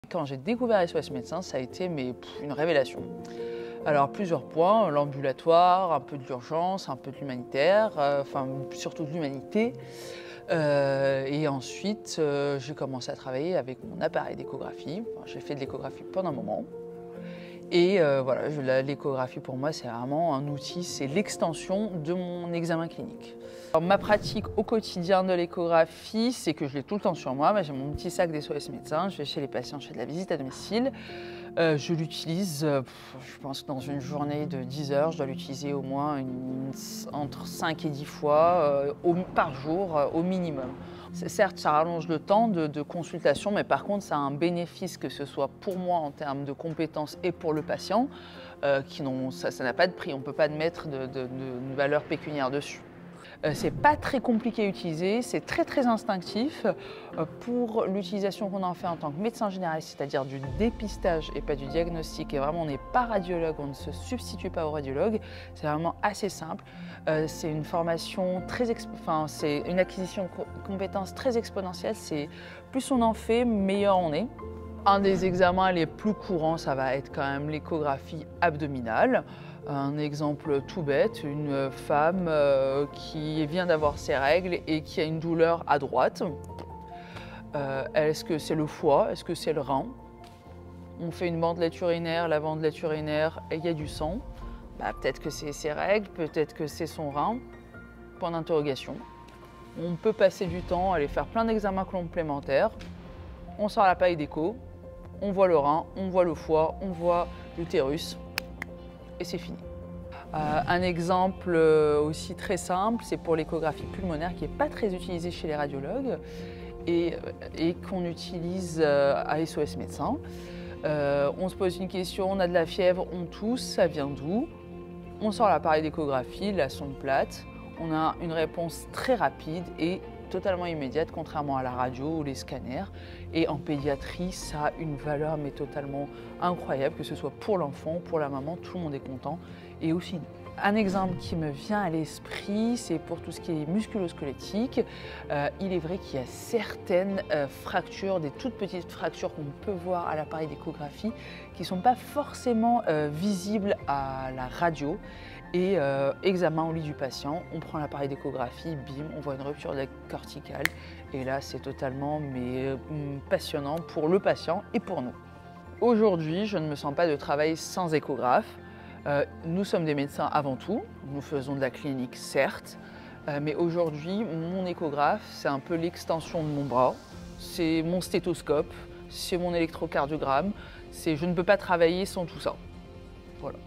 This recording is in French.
Quand j'ai découvert SOS Médecins, ça a été une révélation. Alors plusieurs points, l'ambulatoire, un peu de l'urgence, un peu de l'humanitaire, enfin surtout de l'humanité. Et ensuite, j'ai commencé à travailler avec mon appareil d'échographie. Enfin, j'ai fait de l'échographie pendant un moment. Et voilà, l'échographie pour moi, c'est vraiment un outil, c'est l'extension de mon examen clinique. Alors, ma pratique au quotidien de l'échographie, c'est que je l'ai tout le temps sur moi. J'ai mon petit sac d'SOS Médecins, je vais chez les patients, je fais de la visite à domicile. Je l'utilise, je pense que dans une journée de 10 heures, je dois l'utiliser au moins entre 5 et 10 fois par jour au minimum. Certes, ça rallonge le temps de consultation, mais par contre, ça a un bénéfice, que ce soit pour moi en termes de compétences et pour le patient, ça n'a pas de prix, on ne peut pas mettre de valeur pécuniaire dessus. C'est pas très compliqué à utiliser, c'est très instinctif. Pour l'utilisation qu'on en fait en tant que médecin généraliste, c'est-à-dire du dépistage et pas du diagnostic, et vraiment on n'est pas radiologue, on ne se substitue pas au radiologue, c'est vraiment assez simple. C'est une formation c'est une acquisition de compétences très exponentielle, plus on en fait, meilleur on est. Un des examens les plus courants, ça va être quand même l'échographie abdominale. Un exemple tout bête, une femme qui vient d'avoir ses règles et qui a une douleur à droite. Est-ce que c'est le foie? Est-ce que c'est le rein? On fait une bandelette urinaire, la bandelette urinaire, et il y a du sang. Peut-être que c'est ses règles, peut-être que c'est son rein. Point d'interrogation. On peut passer du temps à aller faire plein d'examens complémentaires. On sort l'appareil d'écho, on voit le rein, on voit le foie, on voit l'utérus. Et c'est fini. Un exemple aussi très simple, c'est pour l'échographie pulmonaire qui n'est pas très utilisée chez les radiologues et qu'on utilise à SOS Médecins. On se pose une question, on a de la fièvre, on tousse, ça vient d'où? On sort l'appareil d'échographie, la sonde plate, on a une réponse très rapide et totalement immédiate, contrairement à la radio ou les scanners. Et en pédiatrie, ça a une valeur mais totalement incroyable, que ce soit pour l'enfant, pour la maman, tout le monde est content, et aussi nous. Un exemple qui me vient à l'esprit, c'est pour tout ce qui est musculo-squelettique. Il est vrai qu'il y a certaines fractures, des toutes petites fractures qu'on peut voir à l'appareil d'échographie, qui ne sont pas forcément visibles à la radio. Et examen au lit du patient, on prend l'appareil d'échographie, bim, on voit une rupture corticale. Et là, c'est totalement passionnant pour le patient et pour nous. Aujourd'hui, je ne me sens pas de travail sans échographe. Nous sommes des médecins avant tout, nous faisons de la clinique certes, mais aujourd'hui, mon échographe, c'est un peu l'extension de mon bras, c'est mon stéthoscope, c'est mon électrocardiogramme, je ne peux pas travailler sans tout ça. Voilà.